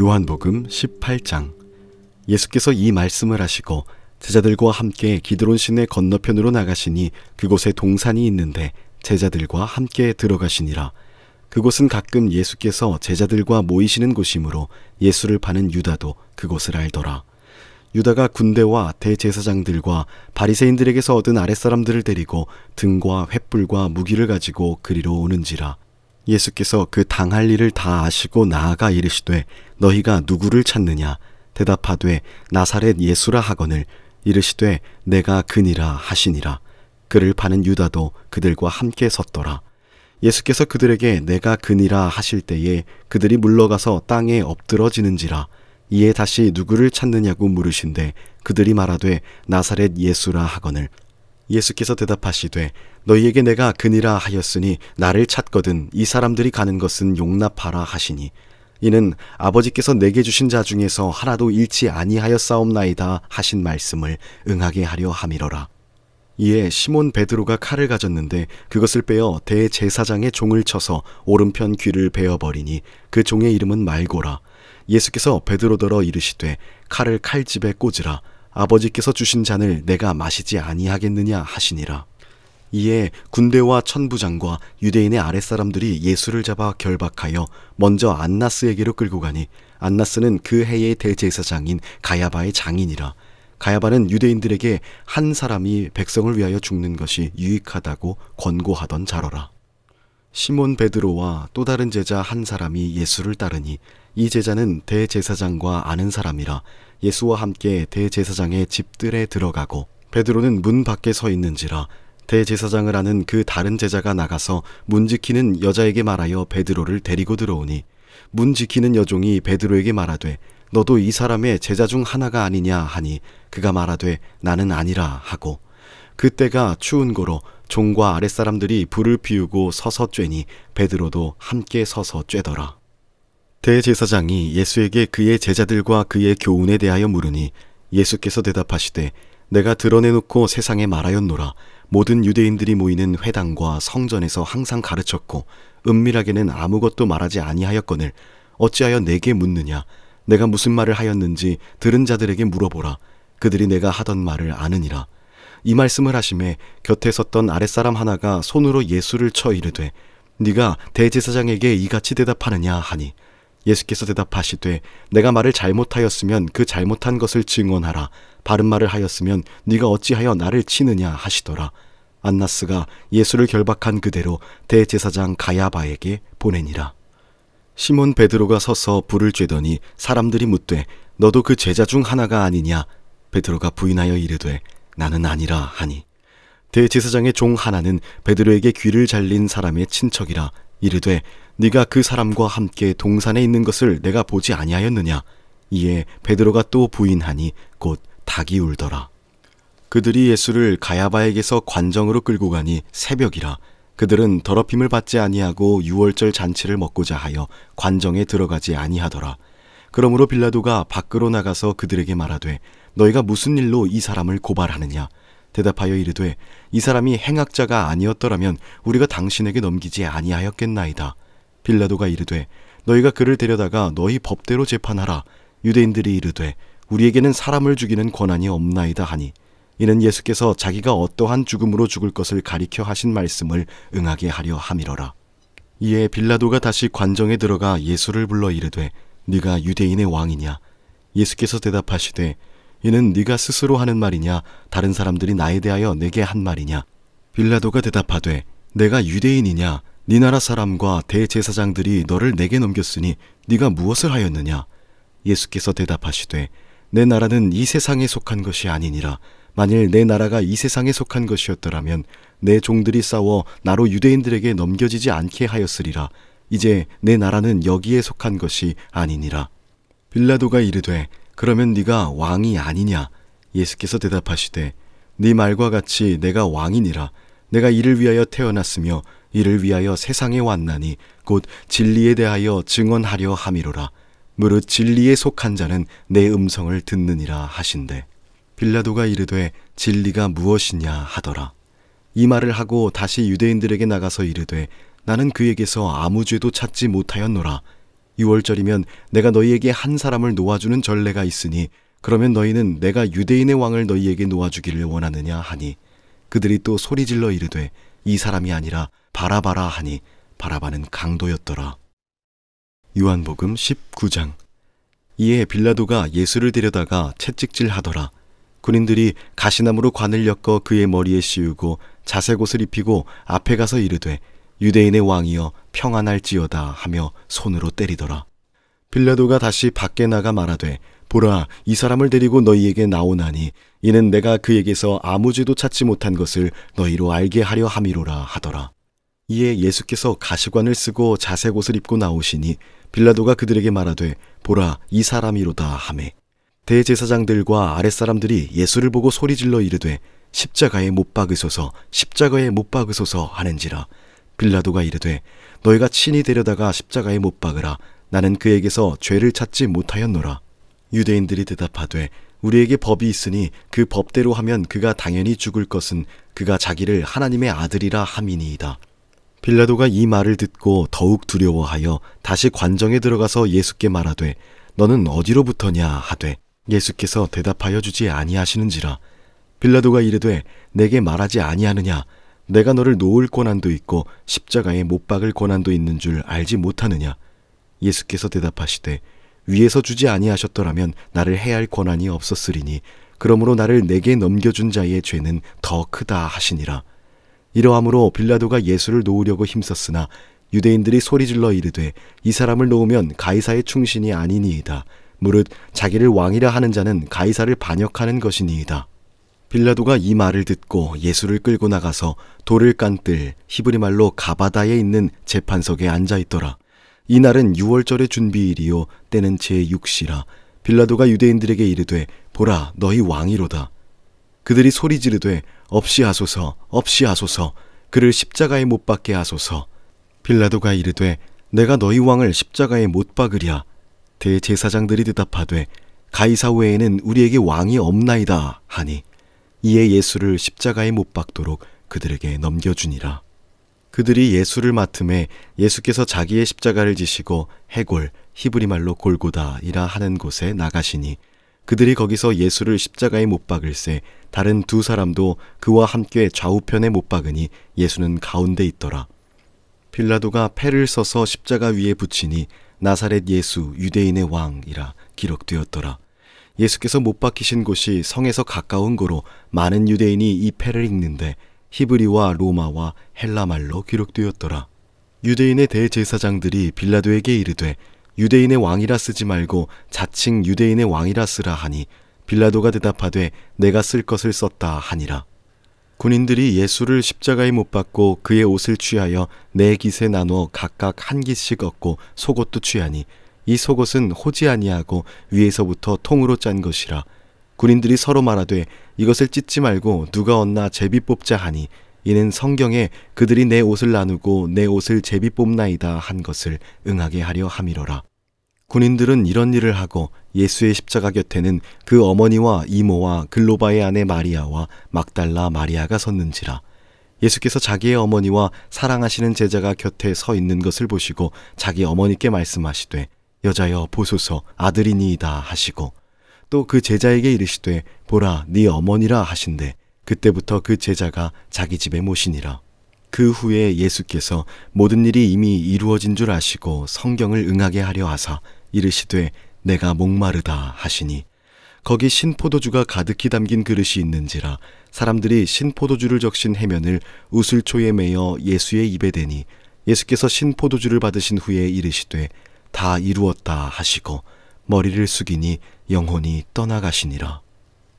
요한복음 18장. 예수께서 이 말씀을 하시고 제자들과 함께 기드론 시내 건너편으로 나가시니 그곳에 동산이 있는데 제자들과 함께 들어가시니라. 그곳은 가끔 예수께서 제자들과 모이시는 곳이므로 예수를 파는 유다도 그곳을 알더라. 유다가 군대와 대제사장들과 바리새인들에게서 얻은 아랫사람들을 데리고 등과 횃불과 무기를 가지고 그리로 오는지라. 예수께서 그 당할 일을 다 아시고 나아가 이르시되 너희가 누구를 찾느냐? 대답하되 나사렛 예수라 하거늘 이르시되 내가 그니라 하시니라. 그를 파는 유다도 그들과 함께 섰더라. 예수께서 그들에게 내가 그니라 하실 때에 그들이 물러가서 땅에 엎드러지는지라. 이에 다시 누구를 찾느냐고 물으신데 그들이 말하되 나사렛 예수라 하거늘 예수께서 대답하시되 너희에게 내가 그니라 하였으니 나를 찾거든 이 사람들이 가는 것은 용납하라 하시니 이는 아버지께서 내게 주신 자 중에서 하나도 잃지 아니하였사옵나이다 하신 말씀을 응하게 하려 함이로라. 이에 시몬 베드로가 칼을 가졌는데 그것을 빼어 대제사장의 종을 쳐서 오른편 귀를 베어버리니 그 종의 이름은 말고라. 예수께서 베드로더러 이르시되 칼을 칼집에 꽂으라. 아버지께서 주신 잔을 내가 마시지 아니하겠느냐 하시니라. 이에 군대와 천부장과 유대인의 아랫사람들이 예수를 잡아 결박하여 먼저 안나스에게로 끌고 가니 안나스는 그 해의 대제사장인 가야바의 장인이라. 가야바는 유대인들에게 한 사람이 백성을 위하여 죽는 것이 유익하다고 권고하던 자로라. 시몬 베드로와 또 다른 제자 한 사람이 예수를 따르니 이 제자는 대제사장과 아는 사람이라. 예수와 함께 대제사장의 집들에 들어가고 베드로는 문 밖에 서 있는지라. 대제사장을 아는 그 다른 제자가 나가서 문 지키는 여자에게 말하여 베드로를 데리고 들어오니 문 지키는 여종이 베드로에게 말하되 너도 이 사람의 제자 중 하나가 아니냐 하니 그가 말하되 나는 아니라 하고 그때가 추운 고로 종과 아랫사람들이 불을 피우고 서서 쬐니 베드로도 함께 서서 쬐더라. 대제사장이 예수에게 그의 제자들과 그의 교훈에 대하여 물으니 예수께서 대답하시되 내가 드러내놓고 세상에 말하였노라. 모든 유대인들이 모이는 회당과 성전에서 항상 가르쳤고 은밀하게는 아무것도 말하지 아니하였거늘 어찌하여 내게 묻느냐? 내가 무슨 말을 하였는지 들은 자들에게 물어보라. 그들이 내가 하던 말을 아느니라. 이 말씀을 하심에 곁에 섰던 아랫사람 하나가 손으로 예수를 쳐 이르되 네가 대제사장에게 이같이 대답하느냐 하니 예수께서 대답하시되 내가 말을 잘못하였으면 그 잘못한 것을 증언하라. 바른 말을 하였으면 네가 어찌하여 나를 치느냐 하시더라. 안나스가 예수를 결박한 그대로 대제사장 가야바에게 보내니라. 시몬 베드로가 서서 불을 쬐더니 사람들이 묻되 너도 그 제자 중 하나가 아니냐? 베드로가 부인하여 이르되 나는 아니라 하니 대제사장의 종 하나는 베드로에게 귀를 잘린 사람의 친척이라. 이르되 네가 그 사람과 함께 동산에 있는 것을 내가 보지 아니하였느냐? 이에 베드로가 또 부인하니 곧 닭이 울더라. 그들이 예수를 가야바에게서 관정으로 끌고 가니 새벽이라. 그들은 더럽힘을 받지 아니하고 유월절 잔치를 먹고자 하여 관정에 들어가지 아니하더라. 그러므로 빌라도가 밖으로 나가서 그들에게 말하되 너희가 무슨 일로 이 사람을 고발하느냐? 대답하여 이르되 이 사람이 행악자가 아니었더라면 우리가 당신에게 넘기지 아니하였겠나이다. 빌라도가 이르되 너희가 그를 데려다가 너희 법대로 재판하라. 유대인들이 이르되 우리에게는 사람을 죽이는 권한이 없나이다 하니 이는 예수께서 자기가 어떠한 죽음으로 죽을 것을 가리켜 하신 말씀을 응하게 하려 함이로라. 이에 빌라도가 다시 관정에 들어가 예수를 불러 이르되 네가 유대인의 왕이냐? 예수께서 대답하시되 이는 네가 스스로 하는 말이냐? 다른 사람들이 나에 대하여 내게 한 말이냐? 빌라도가 대답하되 내가 유대인이냐? 네 나라 사람과 대제사장들이 너를 내게 넘겼으니 네가 무엇을 하였느냐? 예수께서 대답하시되 내 나라는 이 세상에 속한 것이 아니니라. 만일 내 나라가 이 세상에 속한 것이었더라면 내 종들이 싸워 나로 유대인들에게 넘겨지지 않게 하였으리라. 이제 내 나라는 여기에 속한 것이 아니니라. 빌라도가 이르되 그러면 네가 왕이 아니냐? 예수께서 대답하시되 네 말과 같이 내가 왕이니라. 내가 이를 위하여 태어났으며 이를 위하여 세상에 왔나니 곧 진리에 대하여 증언하려 함이로라. 무릇 진리에 속한 자는 내 음성을 듣느니라 하신대. 빌라도가 이르되 진리가 무엇이냐 하더라. 이 말을 하고 다시 유대인들에게 나가서 이르되 나는 그에게서 아무 죄도 찾지 못하였노라. 유월절이면 내가 너희에게 한 사람을 놓아주는 전례가 있으니 그러면 너희는 내가 유대인의 왕을 너희에게 놓아주기를 원하느냐 하니 그들이 또 소리질러 이르되 이 사람이 아니라 바라바라 하니 바라바는 강도였더라. 요한복음 19장. 이에 빌라도가 예수를 데려다가 채찍질하더라. 군인들이 가시나무로 관을 엮어 그의 머리에 씌우고 자색 옷을 입히고 앞에 가서 이르되 유대인의 왕이여 평안할지어다 하며 손으로 때리더라. 빌라도가 다시 밖에 나가 말하되 보라, 이 사람을 데리고 너희에게 나오나니 이는 내가 그에게서 아무 죄도 찾지 못한 것을 너희로 알게 하려 함이로라 하더라. 이에 예수께서 가시관을 쓰고 자색 옷을 입고 나오시니 빌라도가 그들에게 말하되 보라, 이 사람이로다 하매 대제사장들과 아랫사람들이 예수를 보고 소리질러 이르되 십자가에 못 박으소서, 십자가에 못 박으소서 하는지라. 빌라도가 이르되 너희가 친히 데려다가 십자가에 못 박으라. 나는 그에게서 죄를 찾지 못하였노라. 유대인들이 대답하되 우리에게 법이 있으니 그 법대로 하면 그가 당연히 죽을 것은 그가 자기를 하나님의 아들이라 함이니이다. 빌라도가 이 말을 듣고 더욱 두려워하여 다시 관정에 들어가서 예수께 말하되 너는 어디로부터냐 하되 예수께서 대답하여 주지 아니하시는지라. 빌라도가 이르되 내게 말하지 아니하느냐? 내가 너를 놓을 권한도 있고 십자가에 못 박을 권한도 있는 줄 알지 못하느냐? 예수께서 대답하시되 위에서 주지 아니하셨더라면 나를 해할 권한이 없었으리니 그러므로 나를 내게 넘겨준 자의 죄는 더 크다 하시니라. 이러함으로 빌라도가 예수를 놓으려고 힘썼으나 유대인들이 소리질러 이르되 이 사람을 놓으면 가이사의 충신이 아니니이다. 무릇 자기를 왕이라 하는 자는 가이사를 반역하는 것이니이다. 빌라도가 이 말을 듣고 예수를 끌고 나가서 돌을 깐 뜰 히브리 말로 가바다에 있는 재판석에 앉아 있더라. 이날은 유월절의 준비일이요 때는 제6시라. 빌라도가 유대인들에게 이르되 보라, 너희 왕이로다. 그들이 소리 지르되 없이 하소서, 없이 하소서, 그를 십자가에 못 박게 하소서. 빌라도가 이르되 내가 너희 왕을 십자가에 못 박으랴. 대제사장들이 대답하되 가이사 외에는 우리에게 왕이 없나이다 하니 이에 예수를 십자가에 못 박도록 그들에게 넘겨주니라. 그들이 예수를 맡음에 예수께서 자기의 십자가를 지시고 해골, 히브리 말로 골고다이라 하는 곳에 나가시니 그들이 거기서 예수를 십자가에 못 박을새 다른 두 사람도 그와 함께 좌우편에 못 박으니 예수는 가운데 있더라. 빌라도가 패를 써서 십자가 위에 붙이니 나사렛 예수 유대인의 왕이라 기록되었더라. 예수께서 못 박히신 곳이 성에서 가까운 고로 많은 유대인이 이 패를 읽는데 히브리와 로마와 헬라 말로 기록되었더라. 유대인의 대제사장들이 빌라도에게 이르되 유대인의 왕이라 쓰지 말고 자칭 유대인의 왕이라 쓰라 하니 빌라도가 대답하되 내가 쓸 것을 썼다 하니라. 군인들이 예수를 십자가에 못 박고 그의 옷을 취하여 네 깃에 나누어 각각 한 깃씩 얻고 속옷도 취하니 이 속옷은 호지 아니하고 위에서부터 통으로 짠 것이라. 군인들이 서로 말하되 이것을 찢지 말고 누가 얻나 제비 뽑자 하니 이는 성경에 그들이 내 옷을 나누고 내 옷을 제비 뽑나이다 한 것을 응하게 하려 함이로라. 군인들은 이런 일을 하고 예수의 십자가 곁에는 그 어머니와 이모와 글로바의 아내 마리아와 막달라 마리아가 섰는지라. 예수께서 자기의 어머니와 사랑하시는 제자가 곁에 서 있는 것을 보시고 자기 어머니께 말씀하시되 여자여 보소서 아들이니이다 하시고 또 그 제자에게 이르시되 보라 네 어머니라 하신대 그때부터 그 제자가 자기 집에 모시니라. 그 후에 예수께서 모든 일이 이미 이루어진 줄 아시고 성경을 응하게 하려 하사 이르시되 내가 목마르다 하시니 거기 신포도주가 가득히 담긴 그릇이 있는지라. 사람들이 신포도주를 적신 해면을 우슬초에 매어 예수의 입에 대니 예수께서 신포도주를 받으신 후에 이르시되 다 이루었다 하시고 머리를 숙이니 영혼이 떠나가시니라.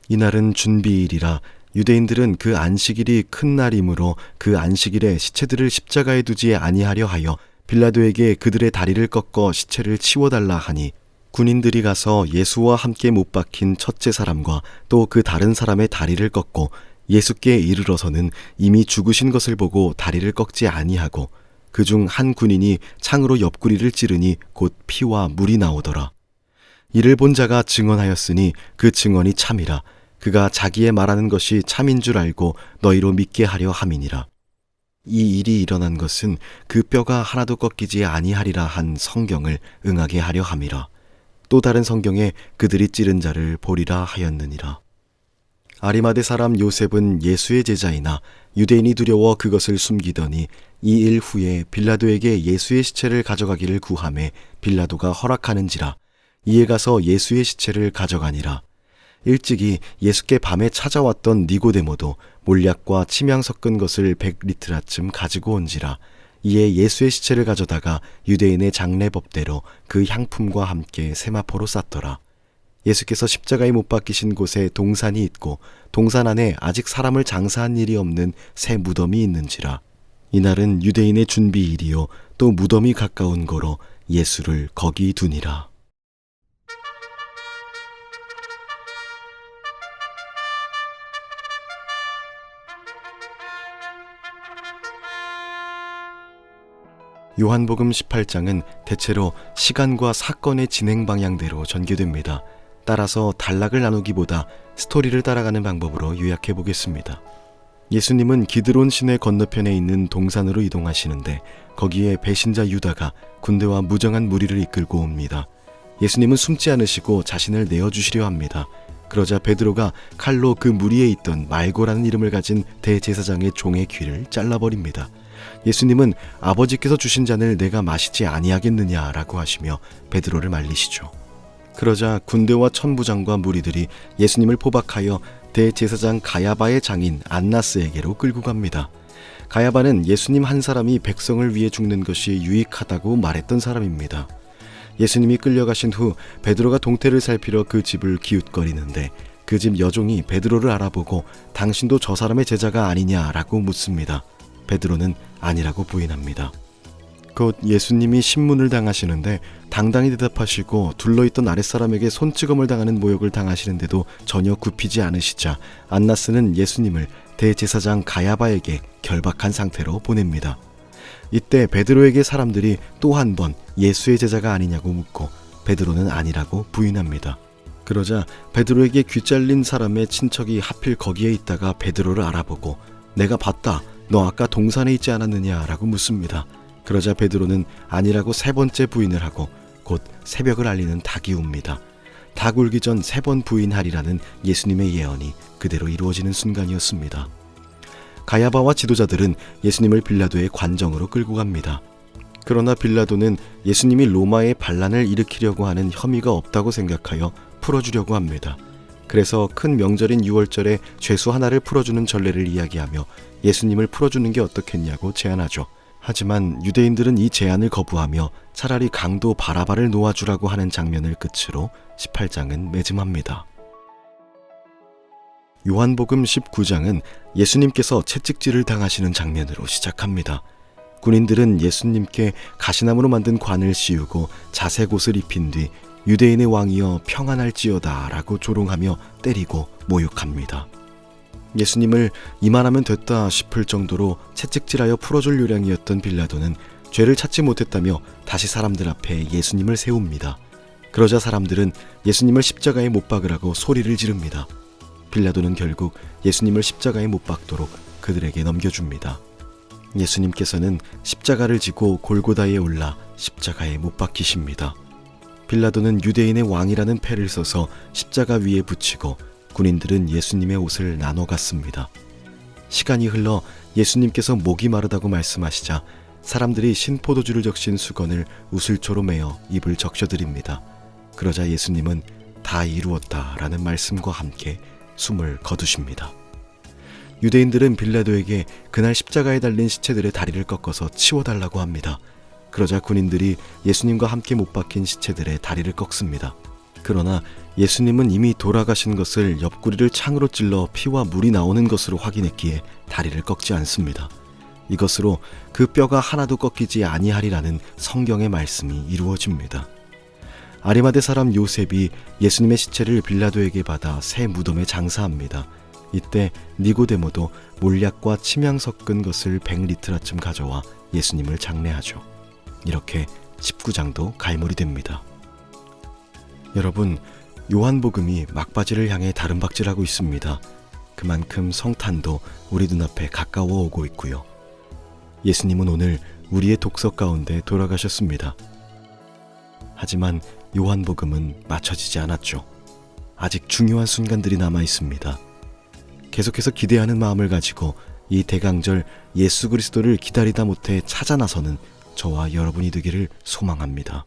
이날은 준비일이라. 유대인들은 그 안식일이 큰 날이므로 그 안식일에 시체들을 십자가에 두지 아니하려 하여 빌라도에게 그들의 다리를 꺾어 시체를 치워달라 하니 군인들이 가서 예수와 함께 못 박힌 첫째 사람과 또 그 다른 사람의 다리를 꺾고 예수께 이르러서는 이미 죽으신 것을 보고 다리를 꺾지 아니하고 그중 한 군인이 창으로 옆구리를 찌르니 곧 피와 물이 나오더라. 이를 본 자가 증언하였으니 그 증언이 참이라. 그가 자기의 말하는 것이 참인 줄 알고 너희로 믿게 하려 함이니라. 이 일이 일어난 것은 그 뼈가 하나도 꺾이지 아니하리라 한 성경을 응하게 하려 함이라. 또 다른 성경에 그들이 찌른 자를 보리라 하였느니라. 아리마대 사람 요셉은 예수의 제자이나 유대인이 두려워 그것을 숨기더니 이 일 후에 빌라도에게 예수의 시체를 가져가기를 구하매 빌라도가 허락하는지라. 이에 가서 예수의 시체를 가져가니라. 일찍이 예수께 밤에 찾아왔던 니고데모도 몰약과 침향 섞은 것을 100리트라쯤 가지고 온지라. 이에 예수의 시체를 가져다가 유대인의 장례법대로 그 향품과 함께 세마포로 쌌더라. 예수께서 십자가에 못 박히신 곳에 동산이 있고 동산 안에 아직 사람을 장사한 일이 없는 새 무덤이 있는지라. 이날은 유대인의 준비일이요 또 무덤이 가까운 거로 예수를 거기 두니라. 요한복음 18장은 대체로 시간과 사건의 진행 방향대로 전개됩니다. 따라서 단락을 나누기보다 스토리를 따라가는 방법으로 요약해 보겠습니다. 예수님은 기드론 시내 건너편에 있는 동산으로 이동하시는데 거기에 배신자 유다가 군대와 무정한 무리를 이끌고 옵니다. 예수님은 숨지 않으시고 자신을 내어주시려 합니다. 그러자 베드로가 칼로 그 무리에 있던 말고라는 이름을 가진 대제사장의 종의 귀를 잘라버립니다. 예수님은 아버지께서 주신 잔을 내가 마시지 아니하겠느냐라고 하시며 베드로를 말리시죠. 그러자 군대와 천부장과 무리들이 예수님을 포박하여 대제사장 가야바의 장인 안나스에게로 끌고 갑니다. 가야바는 예수님 한 사람이 백성을 위해 죽는 것이 유익하다고 말했던 사람입니다. 예수님이 끌려가신 후 베드로가 동태를 살피러 그 집을 기웃거리는데 그 집 여종이 베드로를 알아보고 당신도 저 사람의 제자가 아니냐라고 묻습니다. 베드로는 아니라고 부인합니다. 곧 예수님이 신문을 당하시는데 당당히 대답하시고 둘러있던 아랫사람에게 손찌검을 당하는 모욕을 당하시는데도 전혀 굽히지 않으시자 안나스는 예수님을 대제사장 가야바에게 결박한 상태로 보냅니다. 이때 베드로에게 사람들이 또 한 번 예수의 제자가 아니냐고 묻고 베드로는 아니라고 부인합니다. 그러자 베드로에게 귀 잘린 사람의 친척이 하필 거기에 있다가 베드로를 알아보고 내가 봤다. 너 아까 동산에 있지 않았느냐라고 묻습니다. 그러자 베드로는 아니라고 3번째 부인을 하고 곧 새벽을 알리는 닭이 웁니다. 닭 울기 전 3번 부인하리라는 예수님의 예언이 그대로 이루어지는 순간이었습니다. 가야바와 지도자들은 예수님을 빌라도의 관정으로 끌고 갑니다. 그러나 빌라도는 예수님이 로마의 반란을 일으키려고 하는 혐의가 없다고 생각하여 풀어주려고 합니다. 그래서 큰 명절인 유월절에 죄수 하나를 풀어주는 전례를 이야기하며 예수님을 풀어주는 게 어떻겠냐고 제안하죠. 하지만 유대인들은 이 제안을 거부하며 차라리 강도 바라바를 놓아주라고 하는 장면을 끝으로 18장은 매짐합니다. 요한복음 19장은 예수님께서 채찍질을 당하시는 장면으로 시작합니다. 군인들은 예수님께 가시나무로 만든 관을 씌우고 자색 옷을 입힌 뒤 유대인의 왕이여 평안할지어다 라고 조롱하며 때리고 모욕합니다. 예수님을 이만하면 됐다 싶을 정도로 채찍질하여 풀어줄 요량이었던 빌라도는 죄를 찾지 못했다며 다시 사람들 앞에 예수님을 세웁니다. 그러자 사람들은 예수님을 십자가에 못 박으라고 소리를 지릅니다. 빌라도는 결국 예수님을 십자가에 못 박도록 그들에게 넘겨줍니다. 예수님께서는 십자가를 지고 골고다에 올라 십자가에 못 박히십니다. 빌라도는 유대인의 왕이라는 패를 써서 십자가 위에 붙이고 군인들은 예수님의 옷을 나눠 갔습니다. 시간이 흘러 예수님께서 목이 마르다고 말씀하시자 사람들이 신포도주를 적신 수건을 우슬초로 매어 입을 적셔드립니다. 그러자 예수님은 다 이루었다라는 말씀과 함께 숨을 거두십니다. 유대인들은 빌라도에게 그날 십자가에 달린 시체들의 다리를 꺾어서 치워달라고 합니다. 그러자 군인들이 예수님과 함께 못 박힌 시체들의 다리를 꺾습니다. 그러나 예수님은 이미 돌아가신 것을 옆구리를 창으로 찔러 피와 물이 나오는 것으로 확인했기에 다리를 꺾지 않습니다. 이것으로 그 뼈가 하나도 꺾이지 아니하리라는 성경의 말씀이 이루어집니다. 아리마대 사람 요셉이 예수님의 시체를 빌라도에게 받아 새 무덤에 장사합니다. 이때 니고데모도 몰약과 침향 섞은 것을 100리트라쯤 가져와 예수님을 장례하죠. 이렇게 19장도 갈무리 됩니다. 여러분, 요한복음이 막바지를 향해 다름박질하고 있습니다. 그만큼 성탄도 우리 눈앞에 가까워 오고 있고요. 예수님은 오늘 우리의 독서 가운데 돌아가셨습니다. 하지만 요한복음은 맞춰지지 않았죠. 아직 중요한 순간들이 남아 있습니다. 계속해서 기대하는 마음을 가지고 이 대강절 예수 그리스도를 기다리다 못해 찾아 나서는 저와 여러분이 되기를 소망합니다.